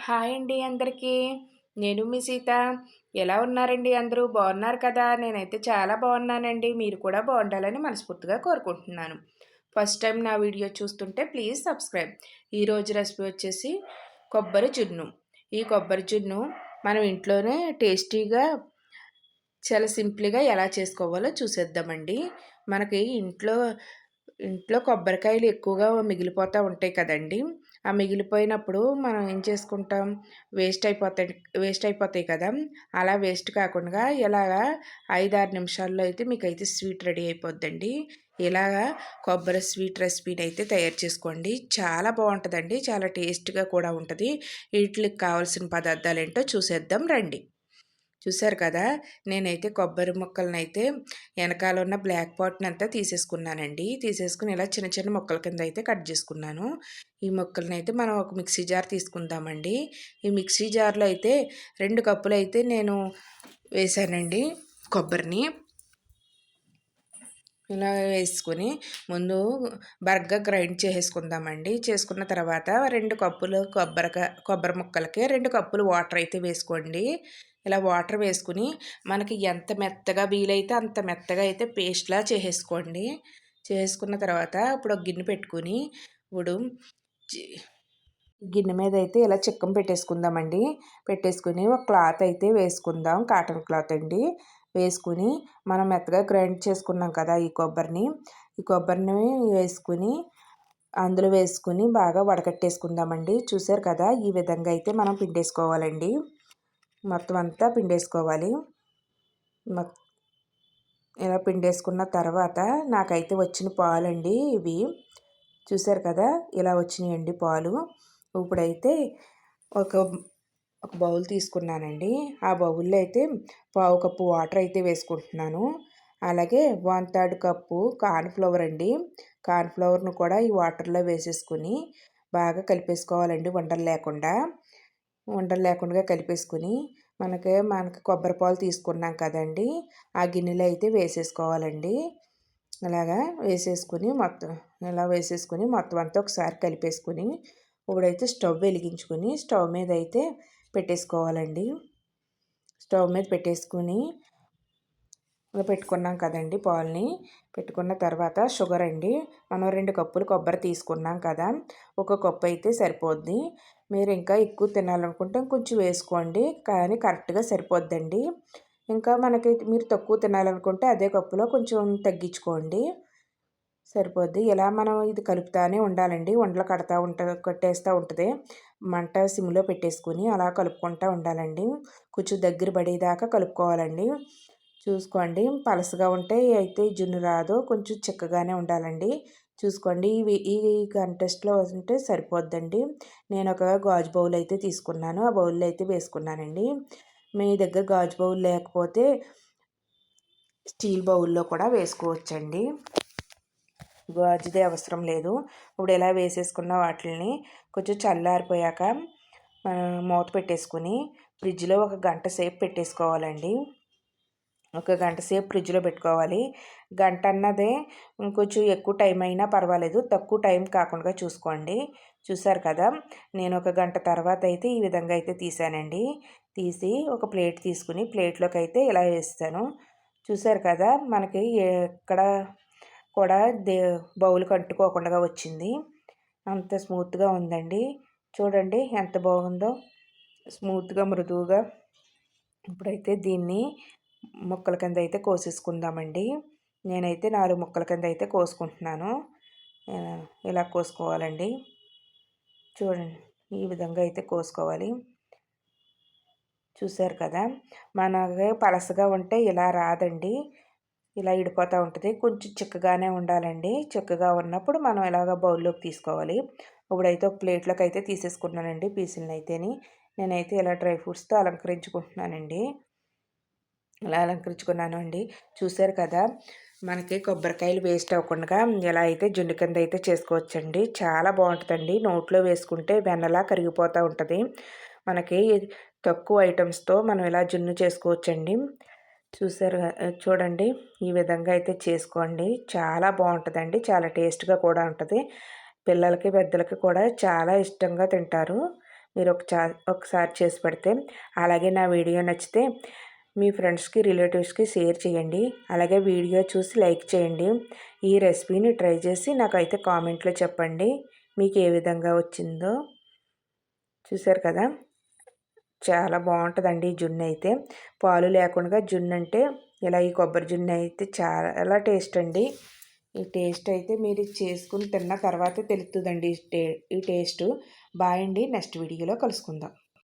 Hi అండి అందరికీ. నేను మీ సీత. ఎలా ఉన్నారండి అందరూ? బాగున్నారు కదా? నేనైతే చాలా బాగున్నానండి. మీరు కూడా బాగుండాలని మనస్ఫూర్తిగా కోరుకుంటున్నాను. ఫస్ట్ టైం నా వీడియో చూస్తుంటే ప్లీజ్ సబ్స్క్రైబ్. ఈరోజు రెసిపీ వచ్చేసి కొబ్బరి జున్ను. ఈ కొబ్బరి జున్ను మనం ఇంట్లోనే టేస్టీగా చాలా సింపుల్‌గా ఎలా చేసుకోవాలో చూసేద్దామండి. మనకి ఇంట్లో కొబ్బరికాయలు ఎక్కువగా మిగిలిపోతూ ఉంటాయి కదండీ! ఆ మిగిలిపోయినప్పుడు మనం ఏం చేసుకుంటాం, వేస్ట్ అయిపోతాయి కదా! అలా వేస్ట్ కాకుండా ఇలాగా 5, 6 నిమిషాల్లో అయితే మీకైతే స్వీట్ రెడీ అయిపోద్దండి. ఇలాగా కొబ్బరి స్వీట్ రెసిపీనైతే తయారు చేసుకోండి. చాలా బావుంటదండి. చాలా టేస్ట్‌గా కూడా ఉంటది. ఈట్లికి కావాల్సిన పదార్థాలేంటో చూసేద్దాం రండి. చూసారు కదా! నేనైతే కొబ్బరి ముక్కలనైతే ఎనకాల ఉన్న బ్లాక్ పార్ట్‌నంతా తీసేసుకున్నానండి. తీసేసుకొని ఇలా చిన్న చిన్న ముక్కల కింద అయితే కట్ చేసుకున్నాను. ఈ ముక్కలనైతే మనం ఒక మిక్సీ జార్ తీసుకుందామండి. ఈ మిక్సీ జార్‌లో అయితే 2 కప్పులైతే నేను వేశానండి కొబ్బరిని. ఇలా వేసుకొని ముందు బరగ్గా గ్రైండ్ చేసేసుకుందామండి. చేసుకున్న తర్వాత 2 కప్పులు కొబ్బరి ముక్కలకి 2 కప్పులు వాటర్ అయితే వేసుకోండి. ఇలా వాటర్ వేసుకొని మనకి ఎంత మెత్తగా వీలైతే అంత మెత్తగా అయితే పేస్ట్‌లా చేసేసుకోండి. చేసుకున్న తర్వాత ఇప్పుడు ఒక గిన్నె పెట్టుకొని ఇప్పుడు చి గిన్నె మీద అయితే ఇలా చిక్కం పెట్టేసుకుందామండి. పెట్టేసుకొని ఒక క్లాత్ అయితే వేసుకుందాం. కాటన్ క్లాత్ అండి. వేసుకొని మనం మెత్తగా గ్రైండ్ చేసుకున్నాం కదా ఈ కొబ్బరిని వేసుకొని అందులో వేసుకొని బాగా వడకట్టేసుకుందామండి. చూసారు కదా! ఈ విధంగా అయితే మనం పిండేసుకోవాలండి. మొత్తం అంతా పిండేసుకోవాలి. మొత్ ఇలా పిండేసుకున్న తర్వాత నాకైతే వచ్చిన పాలండి ఇవి. చూసారు కదా! ఇలా వచ్చినాయండి పాలు. ఇప్పుడైతే ఒక ఒక బౌల్ తీసుకున్నానండి. ఆ బౌల్‌లో అయితే పావు కప్పు వాటర్ అయితే వేసుకుంటున్నాను. అలాగే 1/3 కప్పు కార్న్ ఫ్లోర్ అండి. కార్న్ ఫ్లోర్‌ను కూడా ఈ వాటర్‌లో వేసేసుకొని బాగా కలిపేసుకోవాలండి ఉండలు లేకుండా కలిపేసుకొని మనకి కొబ్బరి పాలు తీసుకున్నాం కదండీ! ఆ గిన్నెలో అయితే వేసేసుకోవాలండి. అలాగా వేసేసుకొని మొత్తం అంతా ఒకసారి కలిపేసుకొని ఇప్పుడైతే స్టవ్ వెలిగించుకొని స్టవ్ మీద అయితే పెట్టేసుకోవాలండి. స్టవ్ మీద పెట్టేసుకొని ఇలా పెట్టుకున్నాం కదండీ పాలని. పెట్టుకున్న తర్వాత షుగర్ అండి. మనం 2 కప్పులు కొబ్బరి తీసుకున్నాం కదా! ఒక కప్పు అయితే సరిపోద్ది. మీరు ఇంకా ఎక్కువ తినాలనుకుంటే కొంచెం వేసుకోండి. కానీ కరెక్ట్‌గా సరిపోద్దండి. ఇంకా మీరు తక్కువ తినాలనుకుంటే అదే కప్పులో కొంచెం తగ్గించుకోండి. సరిపోద్ది. ఇలా మనం ఇది కలుపుతానే ఉండాలండి. ఉండలు కట్టేస్తూ ఉంటది. మంట సిమ్‌లో పెట్టేసుకొని అలా కలుపుకుంటూ ఉండాలండి. కొంచెం దగ్గర పడేదాకా కలుపుకోవాలండి. చూసుకోండి. పలసగా ఉంటే అయితే జున్ను రాదు. కొంచెం చిక్కగానే ఉండాలండి. చూసుకోండి. ఈ కంటెస్ట్‌లో ఉంటే సరిపోద్దండి. నేను ఒక గాజు బౌల్ అయితే తీసుకున్నాను. ఆ బౌల్‌లో అయితే వేసుకున్నానండి. మీ దగ్గర గాజు బౌల్ లేకపోతే స్టీల్ బౌల్‌లో కూడా వేసుకోవచ్చండి. గాజుది అవసరం లేదు. ఇప్పుడు ఇలా వేసేసుకున్న వాటిల్ని కొంచెం చల్లారిపోయాక మూత పెట్టేసుకొని ఫ్రిడ్జ్‌లో ఒక గంట సేపు పెట్టేసుకోవాలండి. ఒక గంట సేపు ఫ్రిడ్జ్‌లో పెట్టుకోవాలి. గంట అన్నదే ఇంకొంచెం ఎక్కువ టైం అయినా పర్వాలేదు. తక్కువ టైం కాకుండా చూసుకోండి. చూసారు కదా! నేను ఒక గంట తర్వాత అయితే ఈ విధంగా అయితే తీసానండి. తీసి ఒక ప్లేట్ తీసుకుని ప్లేట్లోకి అయితే ఇలా వేస్తాను. చూసారు కదా! మనకి ఎక్కడ కూడా బౌల్‌కి అంటుకోకుండా వచ్చింది. అంత స్మూత్‌గా ఉందండి. చూడండి ఎంత బాగుందో. స్మూత్‌గా మృదువుగా. ఇప్పుడైతే దీన్ని ముక్కల కింద అయితే కోసేసుకుందామండి. నేనైతే 4 ముక్కల కింద అయితే కోసుకుంటున్నాను. ఇలా కోసుకోవాలండి. చూడండి ఈ విధంగా అయితే కోసుకోవాలి. చూసారు కదా! మనకి పలసగా ఉంటే ఇలా రాదండి. ఇలా ఇడిపోతూ ఉంటుంది. కొంచెం చిక్కగానే ఉండాలండి. చిక్కగా ఉన్నప్పుడు మనం ఇలాగ బౌల్లోకి తీసుకోవాలి. ఇప్పుడైతే ఒక ప్లేట్లోకి అయితే తీసేసుకున్నానండి పీసులనైతేని. నేనైతే ఇలా డ్రై ఫ్రూట్స్తో అలంకరించుకుంటున్నానండి. ఇలా అలంకరించుకున్నాను అండి. చూసారు కదా! మనకి కొబ్బరికాయలు వేస్ట్ అవ్వకుండా ఎలా అయితే జున్ను కింద అయితే చేసుకోవచ్చండి. చాలా బాగుంటుందండి. నోట్లో వేసుకుంటే వెన్నలా కరిగిపోతూ ఉంటుంది. మనకి తక్కువ ఐటమ్స్తో మనం ఇలా జున్ను చేసుకోవచ్చండి. చూడండి ఈ విధంగా అయితే చేసుకోండి. చాలా బాగుంటుందండి. చాలా టేస్ట్‌గా కూడా ఉంటుంది. పిల్లలకి పెద్దలకి కూడా చాలా ఇష్టంగా తింటారు. మీరు ఒకసారి చేసి పెడితే. అలాగే నా వీడియో నచ్చితే మీ ఫ్రెండ్స్కి రిలేటివ్స్కి షేర్ చేయండి. అలాగే వీడియో చూసి లైక్ చేయండి. ఈ రెసిపీని ట్రై చేసి నాకైతే కామెంట్లో చెప్పండి మీకు ఏ విధంగా వచ్చిందో. చూసారు కదా, చాలా బాగుంటుందండి ఈ జున్ను అయితే. పాలు లేకుండా జున్ను అంటే ఇలా ఈ కొబ్బరి జున్ను అయితే చాలా టేస్ట్ అండి. ఈ టేస్ట్ అయితే మీరు చేసుకుని తిన్న తర్వాత తెలుస్తుందండి ఈ టేస్ట్. బాయ్ అండి. నెక్స్ట్ వీడియోలో కలుసుకుందాం.